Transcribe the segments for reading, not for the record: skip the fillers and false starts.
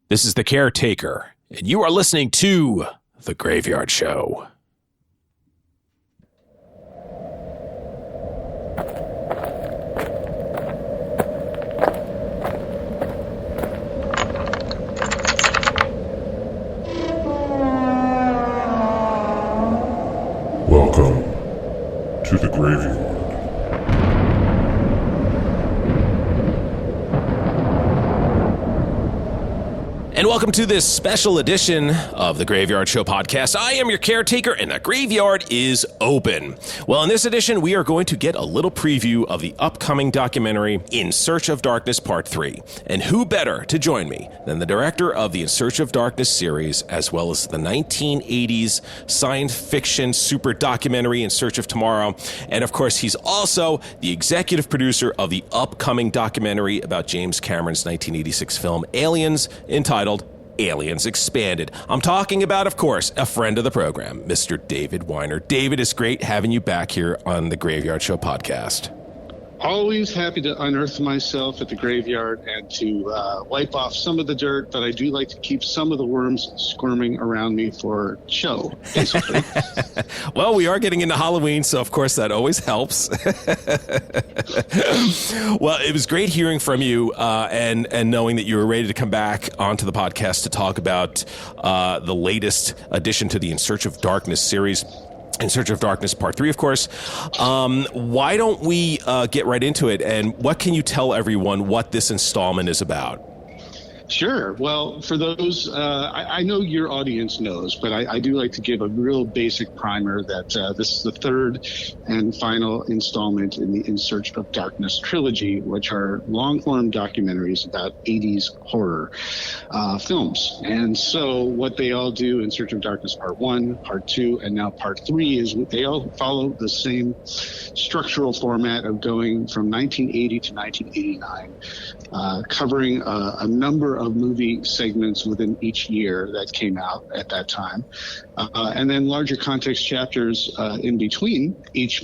This is The Caretaker, and you are listening to The Graveyard Show. Welcome to the Graveyard. And welcome to this special edition of the Graveyard Show podcast. I am your caretaker, and the graveyard is open. Well, in this edition, we are going to get a little preview of the upcoming documentary In Search of Darkness Part 3. And who better to join me than the director of the In Search of Darkness series, as well as the 1980s science fiction super documentary In Search of Tomorrow. And of course, he's also the executive producer of the upcoming documentary about James Cameron's 1986 film Aliens, entitled Aliens Expanded. I'm talking about, of course, a friend of the program, Mr. David Weiner. David, it's great having you back here on the Graveyard Show podcast. Always happy to unearth myself at the graveyard and to wipe off some of the dirt, but I do like to keep some of the worms squirming around me for show, basically. Well, we are getting into Halloween, so of course that always helps. Well, it was great hearing from you and knowing that you were ready to come back onto the podcast to talk about the latest addition to the In Search of Darkness series. In Search of Darkness Part 3, of course. Why don't we get right into it? And what can you tell everyone what this installment is about? Sure. Well, for those, I know your audience knows, but I do like to give a real basic primer that this is the third and final installment in the In Search of Darkness trilogy, which are long-form documentaries about 80s horror films. And so what they all do, In Search of Darkness Part 1, Part 2, and now Part 3, is they all follow the same structural format of going from 1980 to 1989, covering a number of movie segments within each year that came out at that time, and then larger context chapters in between each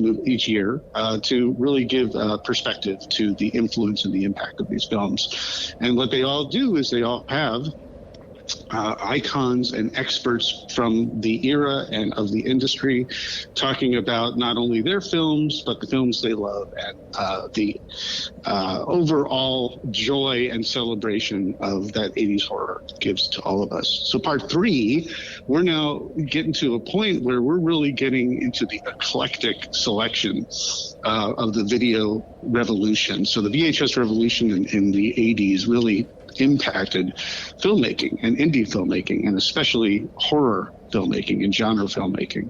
year to really give perspective to the influence and the impact of these films. And what they all do is they all have icons and experts from the era and of the industry talking about not only their films, but the films they love and the overall joy and celebration of that 80s horror gives to all of us. So Part 3, we're now getting to a point where we're really getting into the eclectic selection of the video revolution. So the VHS revolution in the 80s really impacted filmmaking and indie filmmaking, and especially horror filmmaking and genre filmmaking.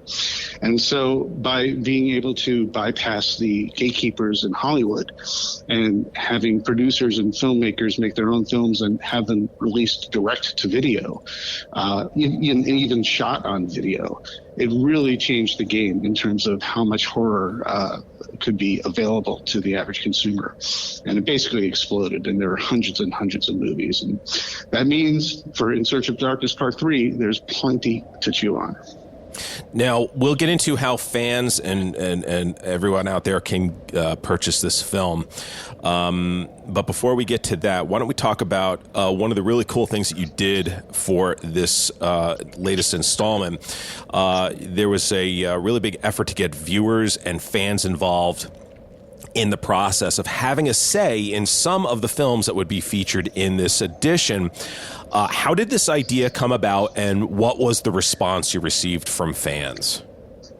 And so by being able to bypass the gatekeepers in Hollywood and having producers and filmmakers make their own films and have them released direct to video, even shot on video, it really changed the game in terms of how much horror could be available to the average consumer. And it basically exploded, and there are hundreds and hundreds of movies. And that means for In Search of Darkness Part 3, there's plenty to chew on. Now, we'll get into how fans and everyone out there can purchase this film. But before we get to that, why don't we talk about one of the really cool things that you did for this latest installment. There was a really big effort to get viewers and fans involved in the process of having a say in some of the films that would be featured in this edition. How did this idea come about, and what was the response you received from fans?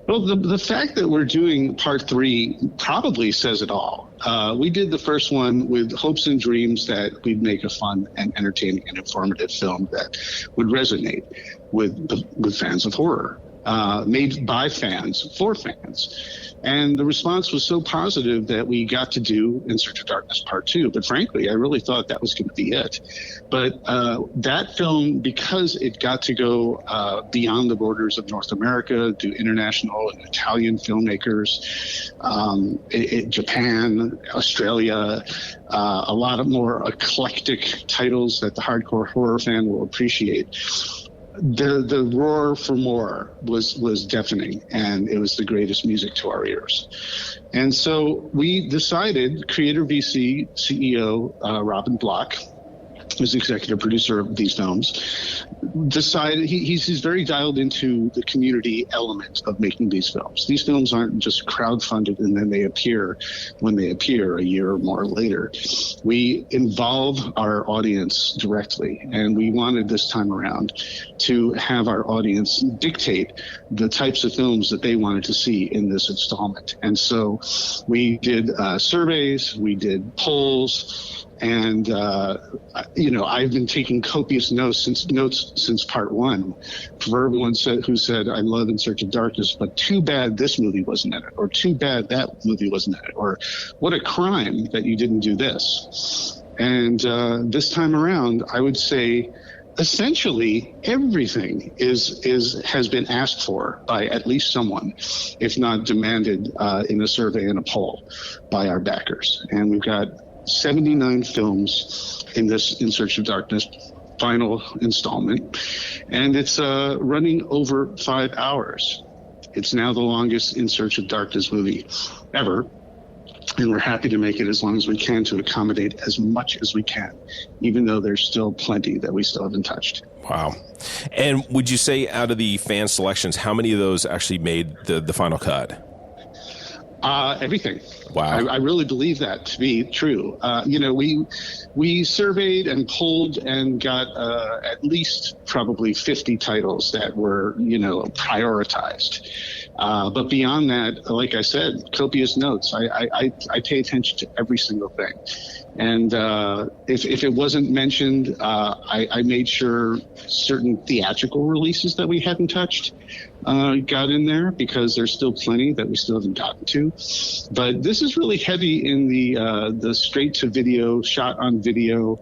Well, the fact that we're doing Part 3 probably says it all. We did the first one with hopes and dreams that we'd make a fun and entertaining and informative film that would resonate with fans of horror, made by fans for fans. And the response was so positive that we got to do In Search of Darkness Part 2. But frankly, I really thought that was going to be it. But that film, because it got to go beyond the borders of North America, to international and Italian filmmakers, Japan, Australia, a lot of more eclectic titles that the hardcore horror fan will appreciate. The roar for more was deafening, and it was the greatest music to our ears. And so we decided, CreatorVC CEO Robin Block who's the executive producer of these films, decided he's very dialed into the community element of making these films. These films aren't just crowdfunded and then they appear when they appear a year or more later. We involve our audience directly, and we wanted this time around to have our audience dictate the types of films that they wanted to see in this installment. And so we did surveys, we did polls, and I've been taking copious notes since part one for everyone who said I love In Search of Darkness, but too bad this movie wasn't in it, or too bad that movie wasn't in it, or what a crime that you didn't do this. And this time around, I would say essentially everything has been asked for by at least someone, if not demanded in a survey and a poll by our backers. And we've got 79 films in this In Search of Darkness final installment, and it's running over 5 hours. It's now the longest In Search of Darkness movie ever, and we're happy to make it as long as we can to accommodate as much as we can, even though there's still plenty that we still haven't touched. Wow. And would you say out of the fan selections, how many of those actually made the final cut? Everything. Wow. I really believe that to be true. We surveyed and polled and got at least probably 50 titles that were, prioritized. But beyond that, like I said, copious notes. I pay attention to every single thing. And if it wasn't mentioned, I made sure certain theatrical releases that we hadn't touched got in there, because there's still plenty that we still haven't gotten to. But this is really heavy in the straight to video, shot on video,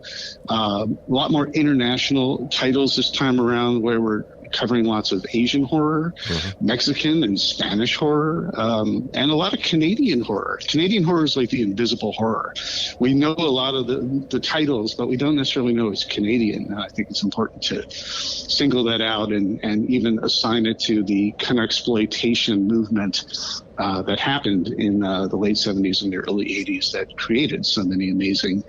a lot more international titles this time around, where we're covering lots of Asian horror, Mexican and Spanish horror, and a lot of Canadian horror. Canadian horror is like the invisible horror. We know a lot of the titles, but we don't necessarily know it's Canadian. And I think it's important to single that out and even assign it to the Canuxploitation movement that happened in the late 70s and the early 80s that created so many amazing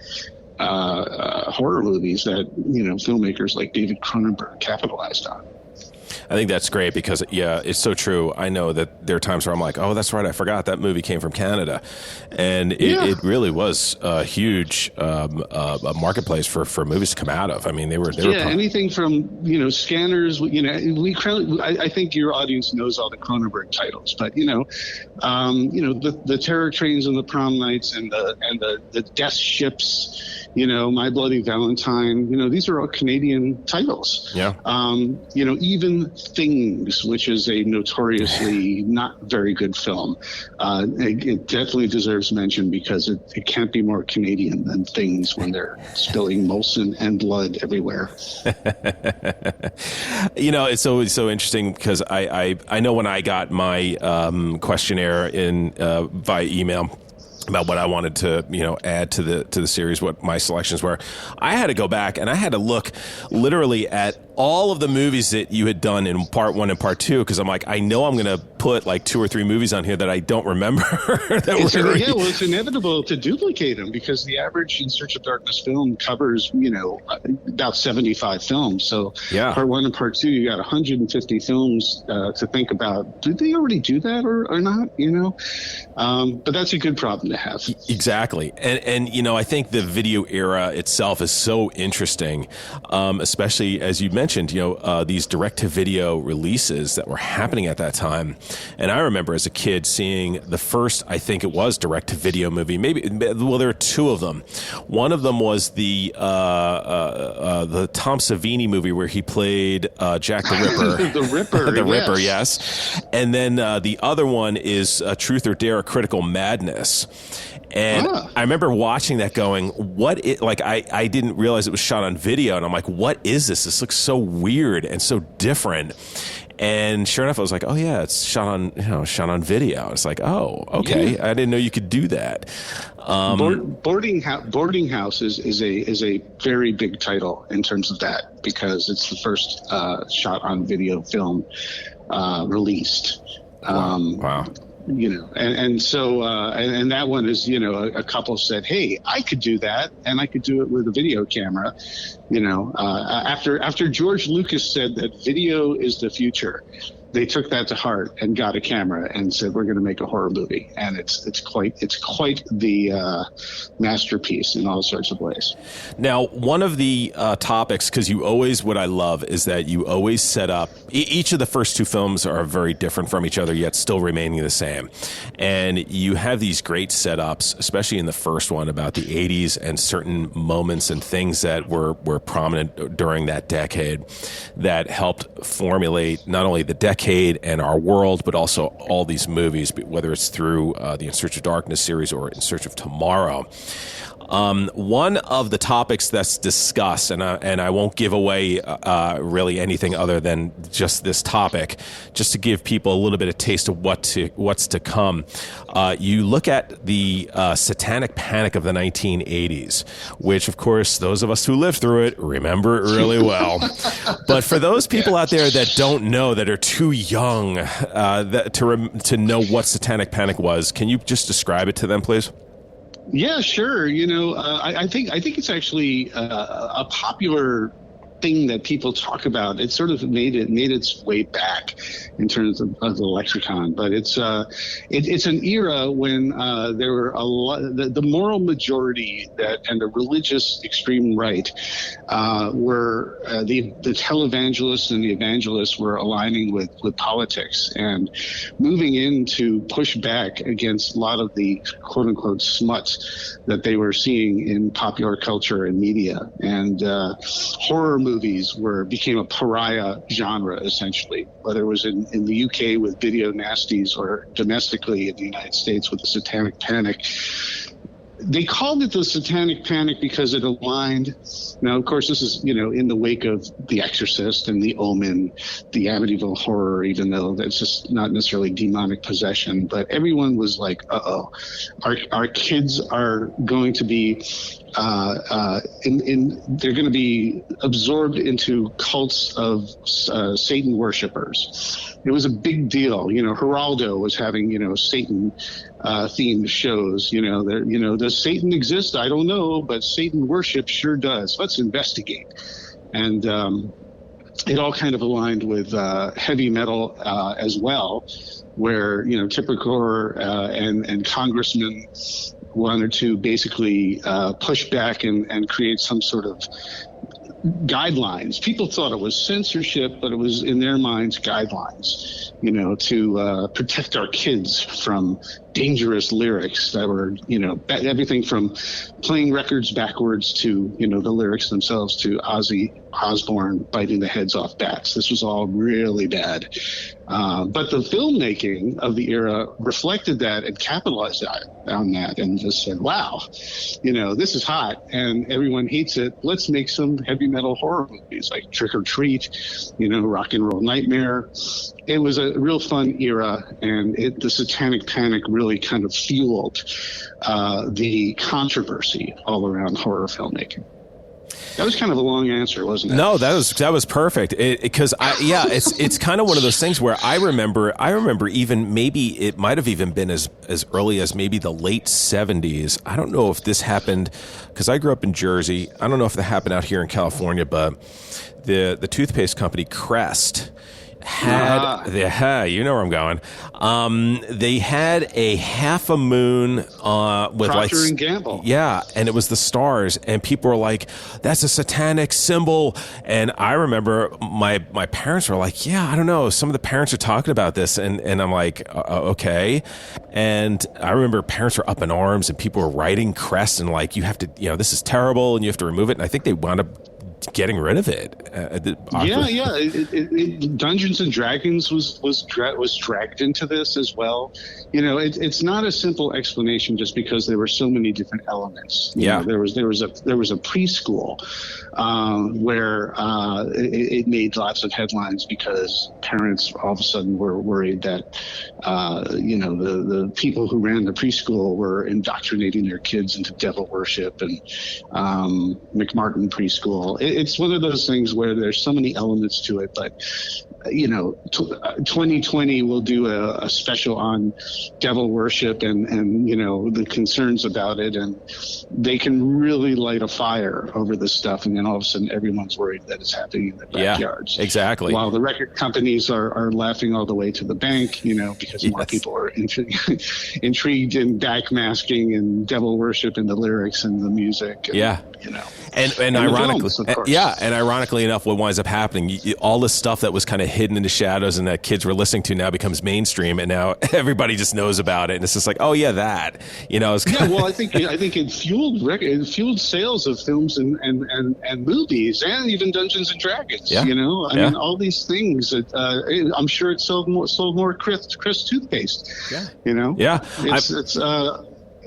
horror movies that, filmmakers like David Cronenberg capitalized on. I think that's great because, yeah, it's so true. I know that there are times where I'm like, oh, that's right, I forgot that movie came from Canada. And it really was a huge a marketplace for movies to come out of. I mean, they were anything from, Scanners, I think your audience knows all the Cronenberg titles, but, the Terror Trains and the Prom Nights and the Death Ships, My Bloody Valentine, these are all Canadian titles. Yeah. Even Things, which is a notoriously not very good film, it definitely deserves mention because it can't be more Canadian than Things when they're spilling Molson and blood everywhere. It's always so interesting because I know when I got my questionnaire in via email about what I wanted to, add to the series, what my selections were, I had to go back and I had to look literally at all of the movies that you had done in part one and part two, because I'm like, I know I'm going to put like 2 or 3 movies on here that I don't remember. It's inevitable to duplicate them because the average In Search of Darkness film covers, about 75 films. So part one and part two, you got 150 films to think about. Did they already do that or not? But that's a good problem to have. Exactly. And I think the video era itself is so interesting, especially as you mentioned, these direct-to-video releases that were happening at that time. And I remember as a kid seeing the first, I think it was direct-to-video movie. There were 2 of them. One of them was the Tom Savini movie where he played Jack the Ripper. The Ripper, the Ripper, yes. And then the other one is Truth or Dare: Critical Madness. And I remember watching that going, I didn't realize it was shot on video. And I'm like, what is this? This looks so weird and so different. And sure enough, I was like, oh yeah, it's shot on video. It's like, oh, okay. Yeah. I didn't know you could do that. Boarding House is a very big title in terms of that, because it's the first shot on video film released. Wow. and so and that one is, a couple said, hey, I could do that, and I could do it with a video camera. After George Lucas said that video is the future, they took that to heart and got a camera and said, we're going to make a horror movie. And it's quite the masterpiece in all sorts of ways. Now, one of the topics, because what I love is that you always set up, each of the first two films are very different from each other, yet still remaining the same. And you have these great setups, especially in the first one, about the 80s and certain moments and things that were prominent during that decade that helped formulate not only the decade and our world, but also all these movies, whether it's through the In Search of Darkness series or In Search of Tomorrow. One of the topics that's discussed, and I won't give away really anything other than just this topic, just to give people a little bit of taste of what's to come. You look at the satanic panic of the 1980s, which, of course, those of us who lived through it remember it really well. But for those people out there that don't know, that are too young to know what satanic panic was, can you just describe it to them, please? Yeah, sure. I think it's actually a popular thing that people talk about. It sort of made its way back in terms of the lexicon, but it's an era when there were a lot, the moral majority and the religious extreme right were the televangelists and the evangelists were aligning with politics and moving in to push back against a lot of the quote unquote smuts that they were seeing in popular culture and media. And horror movies became a pariah genre, essentially, whether it was in the UK with Video Nasties or domestically in the United States with the Satanic Panic. They called it the Satanic Panic because it aligned. Now, of course, this is, in the wake of The Exorcist and The Omen, the Amityville Horror, even though that's just not necessarily demonic possession. But everyone was like, uh-oh, our kids are going to be they're going to be absorbed into cults of Satan worshipers. It was a big deal. Geraldo was having, Satan themed shows. Does Satan exist? I don't know, but Satan worship sure does. Let's investigate. And it all kind of aligned with heavy metal as well, where typical and congressmen wanted to basically push back and create some sort of guidelines. People thought it was censorship, but it was in their minds guidelines, to protect our kids from dangerous lyrics that were, everything from playing records backwards to, the lyrics themselves to Ozzy Osbourne biting the heads off bats. This was all really bad. But the filmmaking of the era reflected that and capitalized on that and just said, wow, this is hot and everyone hates it. Let's make some heavy metal horror movies like Trick or Treat, Rock and Roll Nightmare. It was a real fun era, and the Satanic Panic really kind of fueled the controversy all around horror filmmaking. That was kind of a long answer, wasn't it? No, that was perfect. Because it's kind of one of those things where I remember even maybe it might have even been as early as maybe the late 70s. I don't know if this happened because I grew up in Jersey. I don't know if that happened out here in California, but the toothpaste company Crest had you know where I'm going. They had a half a moon with Procter and Gamble. Yeah, and it was the stars, and people were like, "That's a satanic symbol." And I remember my parents were like, "Yeah, I don't know." Some of the parents are talking about this, and I'm like, "Okay." And I remember parents were up in arms, and people were writing Crest and like, "You have to, this is terrible, and you have to remove it." And I think they wound up getting rid of it. Dungeons and Dragons was dragged into this as well. It's not a simple explanation just because there were so many different elements. There was a preschool where it made lots of headlines because parents all of a sudden were worried that the people who ran the preschool were indoctrinating their kids into devil worship, and McMartin preschool. It's one of those things where there's so many elements to it, but 2020 will do a special on devil worship and the concerns about it, and they can really light a fire over this stuff, and then all of a sudden everyone's worried that it's happening in their backyards. Yeah, exactly. While the record companies are laughing all the way to the bank, because more people are intrigued in backmasking and devil worship in the lyrics and the music. And ironically, films, and ironically enough, what winds up happening, all the stuff that was kind of hidden in the shadows and that kids were listening to now becomes mainstream, and now everybody just knows about it, and it's just like, oh yeah, that, well, I think it fueled sales of films and movies, and even Dungeons and Dragons. I mean, all these things. I'm sure it sold more Crest toothpaste.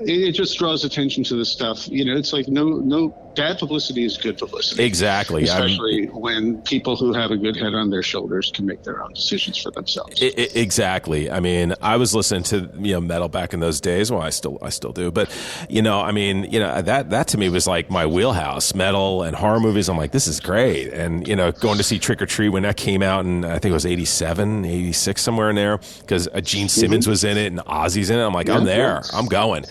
It just draws attention to the stuff. It's like no bad publicity is good publicity. Exactly. Especially when people who have a good head on their shoulders can make their own decisions for themselves. Exactly. I mean, I was listening to metal back in those days. Well, I still do. But that to me was like my wheelhouse. Metal and horror movies. I'm like, this is great. And going to see Trick or Treat when that came out, in I think it was 87, 86, somewhere in there, because Gene Simmons was in it and Ozzy's in it. I'm like, I'm there. I'm going.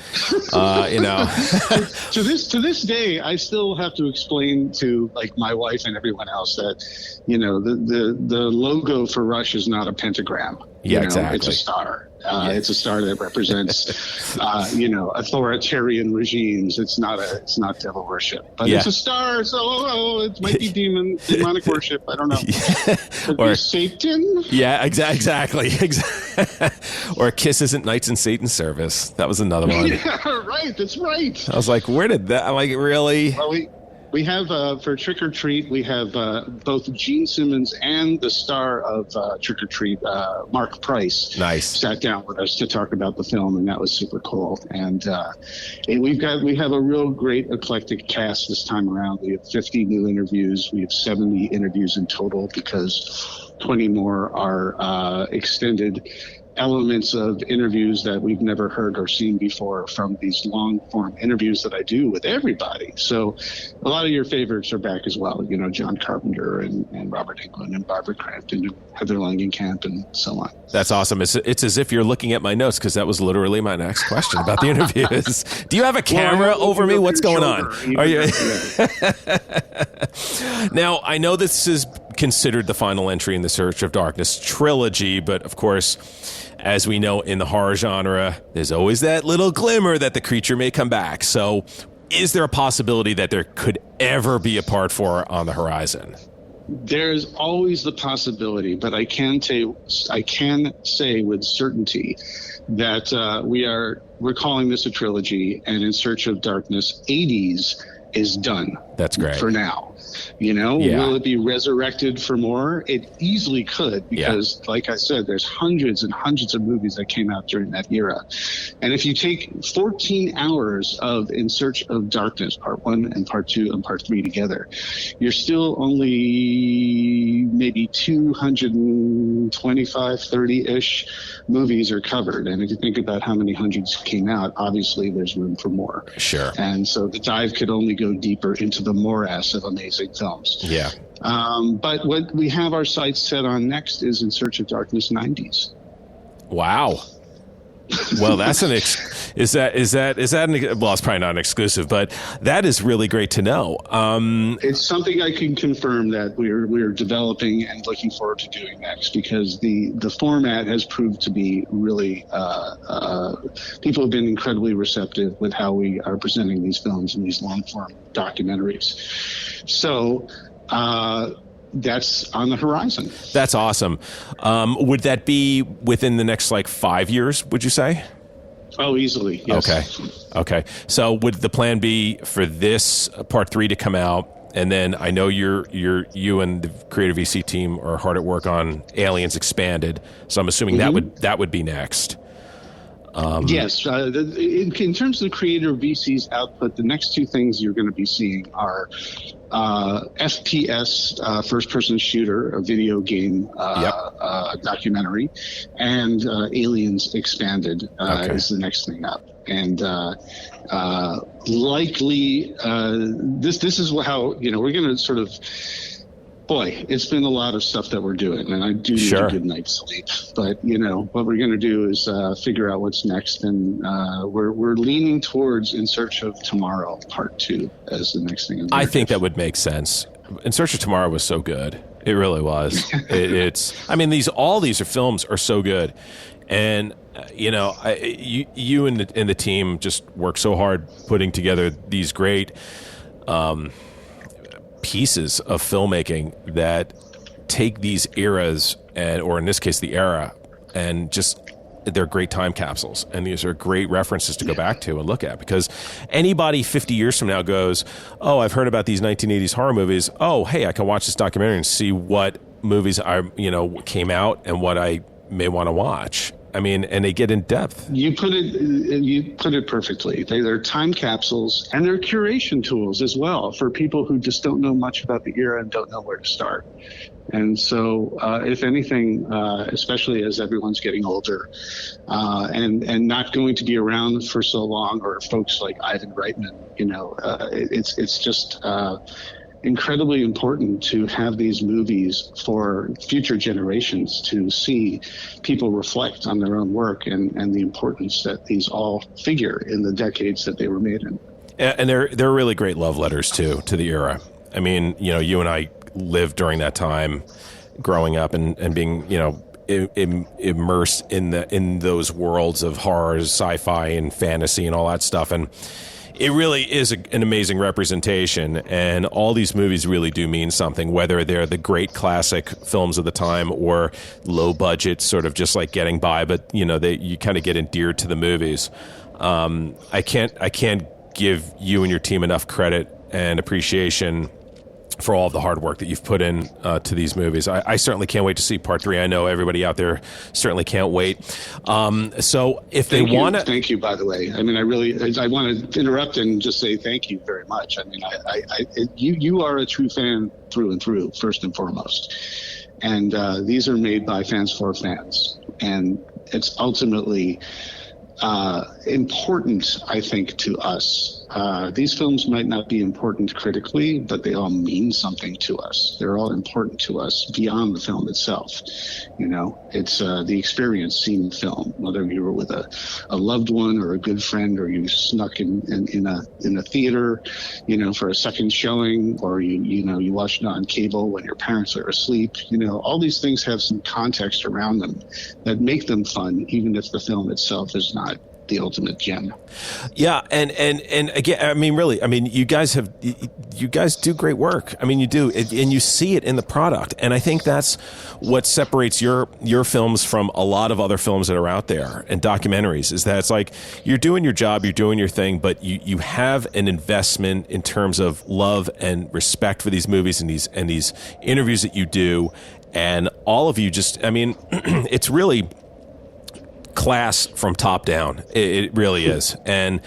To this day, I still have to explain to my wife and everyone else that the logo for Rush is not a pentagram. Exactly. It's a star. It's a star that represents authoritarian regimes. It's not devil worship, but it's a star. So it might be demonic worship. I don't know. Or Satan. Yeah, exactly. Or Kiss Isn't Knights in Satan's Service. That was another one. Yeah, right. That's right. I was like, where did that? I'm like, really? Well, we have for Trick or Treat, we have both Gene Simmons and the star of Trick or Treat, Mark Price. Nice. Sat down with us to talk about the film, and that was super cool. And we have a real great eclectic cast this time around. We have 50 new interviews. We have 70 interviews in total, because 20 more are extended elements of interviews that we've never heard or seen before from these long form interviews that I do with everybody. So a lot of your favorites are back as well. John Carpenter and Robert Englund and Barbara Crampton and Heather Langenkamp and so on. That's awesome. It's as if you're looking at my notes, because that was literally my next question about the interviews. Do you have a camera over me? What's going on? Are you? Now, I know this is considered the final entry in the Search of Darkness trilogy, but of course, as we know in the horror genre, there's always that little glimmer that the creature may come back. So is there a possibility that there could ever be a part 4 on the horizon? There's always the possibility, but I can say with certainty that we're calling this a trilogy, and In Search of Darkness 80s is done. That's great. For now. Will it be resurrected for more? It easily could, because like I said, there's hundreds and hundreds of movies that came out during that era. And if you take 14 hours of In Search of Darkness, part 1 and part 2 and part 3 together, you're still only maybe 225, 30-ish movies are covered. And if you think about how many hundreds came out, obviously there's room for more. Sure. And so the dive could only go deeper into the morass of amazing films. Yeah. But what we have our sights set on next is In Search of Darkness 90s. Wow. Well, that's well, it's probably not an exclusive, but that is really great to know. It's something I can confirm that we're developing and looking forward to doing next, because the format has proved to be really, people have been incredibly receptive with how we are presenting these films and these long form documentaries. So, that's on the horizon. That's awesome. Would that be within the next 5 years, would you say? Oh, easily. Yes. Okay. So would the plan be for this part 3 to come out, and then I know you and the CreatorVC team are hard at work on Aliens Expanded, so I'm assuming that would be next. Yes. In terms of the CreatorVC's output, the next two things you're going to be seeing are FPS, first-person shooter, a video game documentary, and Aliens Expanded is the next thing up. And likely, this is how we're going to sort of Boy, it's been a lot of stuff that we're doing, and I do need Sure. a good night's sleep. But what we're going to do is figure out what's next, and we're leaning towards In Search of Tomorrow Part 2 as the next thing. I think that would make sense. In Search of Tomorrow was so good. It really was. All these films are so good, and you and the team just work so hard putting together these great pieces of filmmaking that take these eras or in this case the era, and just they're great time capsules, and these are great references to go back to and look at, because anybody 50 years from now goes, oh, I've heard about these 1980s horror movies. Oh, hey, I can watch this documentary and see what movies came out and what I may want to watch. And they get in depth. You put it perfectly. They're time capsules, and they're curation tools as well for people who just don't know much about the era and don't know where to start. And so, if anything, especially as everyone's getting older, and not going to be around for so long, or folks like Ivan Reitman, it's just incredibly important to have these movies for future generations to see people reflect on their own work and the importance that these all figure in the decades that they were made in. And they're really great love letters too to the era. You and I lived during that time, growing up and being immersed in those worlds of horror, sci-fi, and fantasy and all that stuff. And it really is an amazing representation, and all these movies really do mean something, whether they're the great classic films of the time or low budget, sort of just like getting by, but you kind of get endeared to the movies. I can't give you and your team enough credit and appreciation for all of the hard work that you've put in to these movies. I certainly can't wait to see Part 3. I know everybody out there certainly can't wait. So if they want to... Thank you, by the way. I want to interrupt and just say thank you very much. You are a true fan through and through, first and foremost. And these are made by fans for fans. And it's ultimately important, I think, to us. These films might not be important critically, but they all mean something to us. They're all important to us beyond the film itself. It's the experience seeing film, whether you were with a loved one or a good friend, or you snuck in a theater, for a second showing, or you watched it on cable when your parents are asleep. All these things have some context around them that make them fun, even if the film itself is not the ultimate gem. Yeah, and again, really, you guys do great work. You do, and you see it in the product. And I think that's what separates your films from a lot of other films that are out there and documentaries, is that it's like you're doing your job, you're doing your thing, but you have an investment in terms of love and respect for these movies and these interviews that you do, and all of you just, it's really class from top down. It really is. And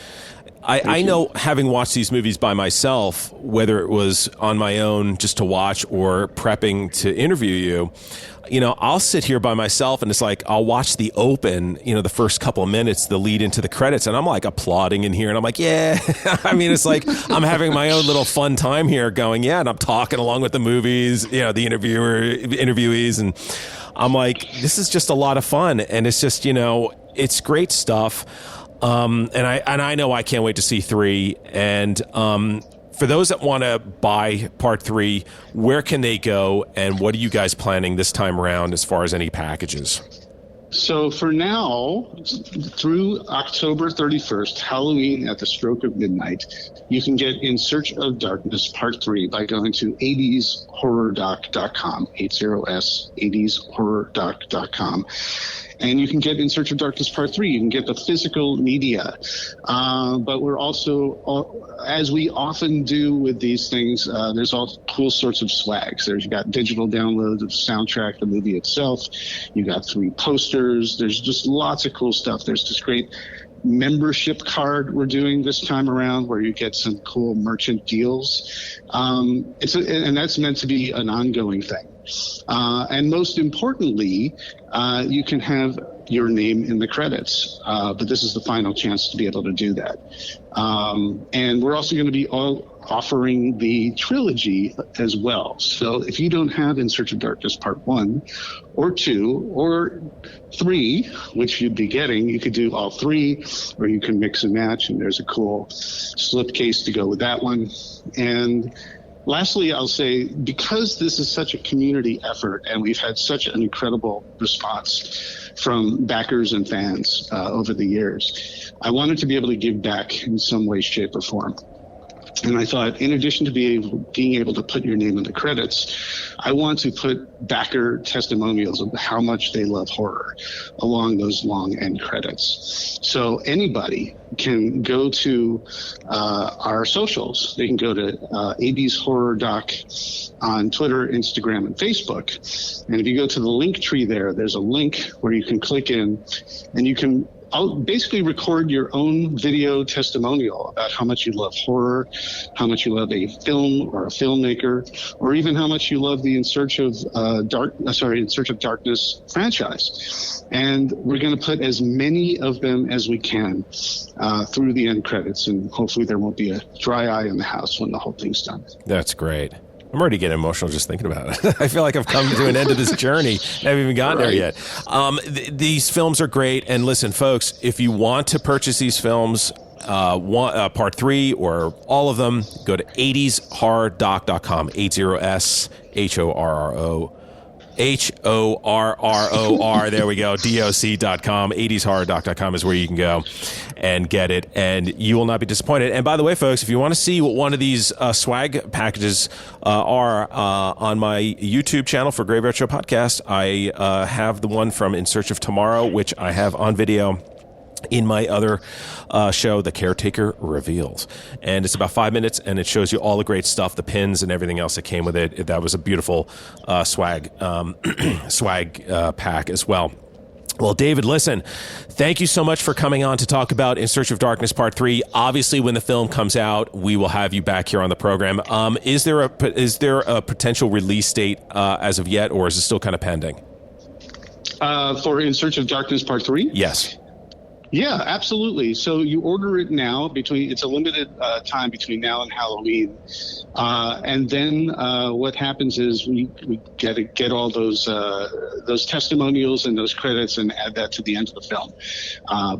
I know, having watched these movies by myself, whether it was on my own just to watch or prepping to interview you, I'll sit here by myself, and it's like I'll watch the open, the first couple of minutes, the lead into the credits, and I'm like applauding in here, and I'm like, yeah. It's like I'm having my own little fun time here going, yeah, and I'm talking along with the movies, the interviewees, and I'm like, this is just a lot of fun, and it's just, it's great stuff. And I know I can't wait to see 3. And for those that want to buy Part 3, where can they go, and what are you guys planning this time around as far as any packages? So for now, through October 31st, Halloween at the stroke of midnight, you can get In Search of Darkness Part 3 by going to 80shorrordoc.com, 80shorrordoc.com. And you can get In Search of Darkness Part 3. You can get the physical media. But we're also, as we often do with these things, there's all cool sorts of swags. You got digital downloads of soundtrack, the movie itself. You got 3 posters. There's just lots of cool stuff. There's this great membership card we're doing this time around where you get some cool merchant deals. And that's meant to be an ongoing thing. And most importantly, you can have your name in the credits. But this is the final chance to be able to do that. And we're also going to be offering the trilogy as well. So if you don't have In Search of Darkness Part 1 or 2 or 3, which you'd be getting, you could do all 3, or you can mix and match, and there's a cool slipcase to go with that one. And lastly, I'll say, because this is such a community effort and we've had such an incredible response from backers and fans over the years, I wanted to be able to give back in some way, shape, or form. And I thought, in addition to being able to put your name in the credits, I want to put backer testimonials of how much they love horror along those long end credits. So anybody can go to our socials. They can go to AB's Horror Doc on Twitter, Instagram, and Facebook. And if you go to the link tree there's a link where you can click in, and you can basically record your own video testimonial about how much you love horror, how much you love a film or a filmmaker, or even how much you love the In Search of Darkness franchise. And we're going to put as many of them as we can through the end credits, and hopefully there won't be a dry eye in the house when the whole thing's done. That's great. I'm already getting emotional just thinking about it. I feel like I've come to an end of this journey. I haven't even gotten there yet. These films are great. And listen, folks, if you want to purchase these films, part 3 or all of them, go to 80shorrordoc.com, 80shorror. There we go. doc.com. 80shorrordoc.com is where you can go and get it, and you will not be disappointed. And by the way, folks, if you want to see what one of these swag packages are on my YouTube channel for Graveyard Show Podcast, I have the one from In Search of Tomorrow, which I have on video in my other show, The Caretaker Reveals. And it's about 5 minutes, and it shows you all the great stuff, the pins and everything else that came with it. That was a beautiful swag pack as well. Well, David, listen, thank you so much for coming on to talk about In Search of Darkness Part 3. Obviously, when the film comes out, we will have you back here on the program. Is there a potential release date as of yet, or is it still kind of pending? For In Search of Darkness Part 3? Yes. Yeah, absolutely. So you order it now. It's a limited time between now and Halloween, and then what happens is we get all those testimonials and those credits and add that to the end of the film.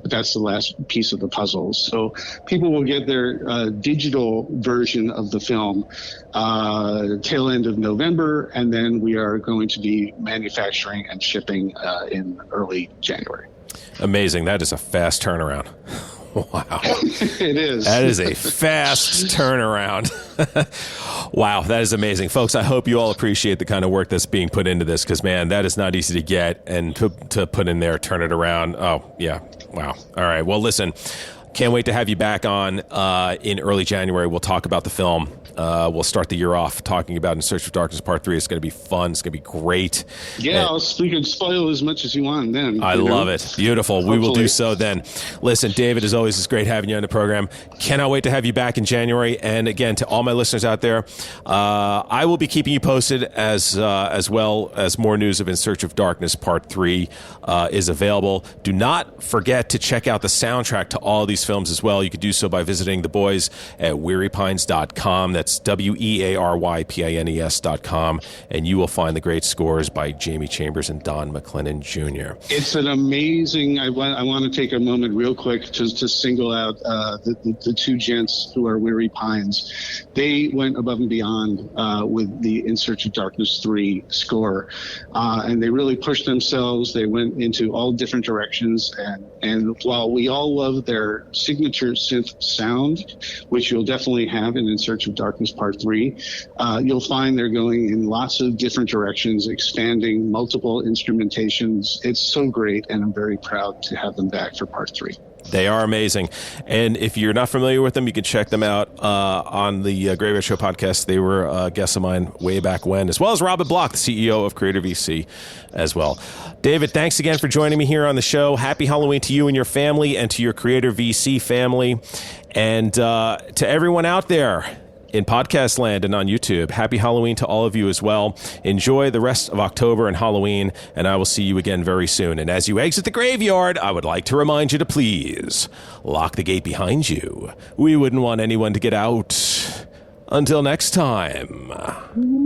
But that's the last piece of the puzzle. So people will get their digital version of the film tail end of November, and then we are going to be manufacturing and shipping in early January. Amazing. That is a fast turnaround. Wow. It is. That is a fast turnaround. Wow, that is amazing. Folks, I hope you all appreciate the kind of work that's being put into this, because, man, that is not easy to get and to put in there, turn it around. Oh, yeah. Wow. All right. Well, listen, can't wait to have you back on in early January. We'll talk about the film. We'll start the year off talking about In Search of Darkness Part 3. It's going to be fun. It's going to be great. Yeah, you can spoil as much as you want then. I love it. Beautiful. Hopefully. We will do so then. Listen, David, as always, it's great having you on the program. Cannot wait to have you back in January. And again, to all my listeners out there, I will be keeping you posted as well as more news of In Search of Darkness Part 3 is available. Do not forget to check out the soundtrack to all of these films as well. You could do so by visiting the boys at wearypines.com. That's WEARYPINES.com, and you will find the great scores by Jamie Chambers and Don McLennan Jr. It's an amazing. I want to take a moment real quick to single out the two gents who are Weary Pines. They went above and beyond with the In Search of Darkness 3 score, and they really pushed themselves. They went into all different directions, and while we all love their signature synth sound, which you'll definitely have in Search of Darkness Part 3, you'll find they're going in lots of different directions, expanding multiple instrumentations. It's so great, and I'm very proud to have them back for Part 3. They are amazing. And if you're not familiar with them, you can check them out on the Graveyard Show podcast. They were guests of mine way back when, as well as Robin Block, the CEO of CreatorVC as well. David, thanks again for joining me here on the show. Happy Halloween to you and your family, and to your CreatorVC family. And to everyone out there, in podcast land and on YouTube. Happy Halloween to all of you as well. Enjoy the rest of October and Halloween, and I will see you again very soon. And as you exit the graveyard, I would like to remind you to please lock the gate behind you. We wouldn't want anyone to get out. Until next time.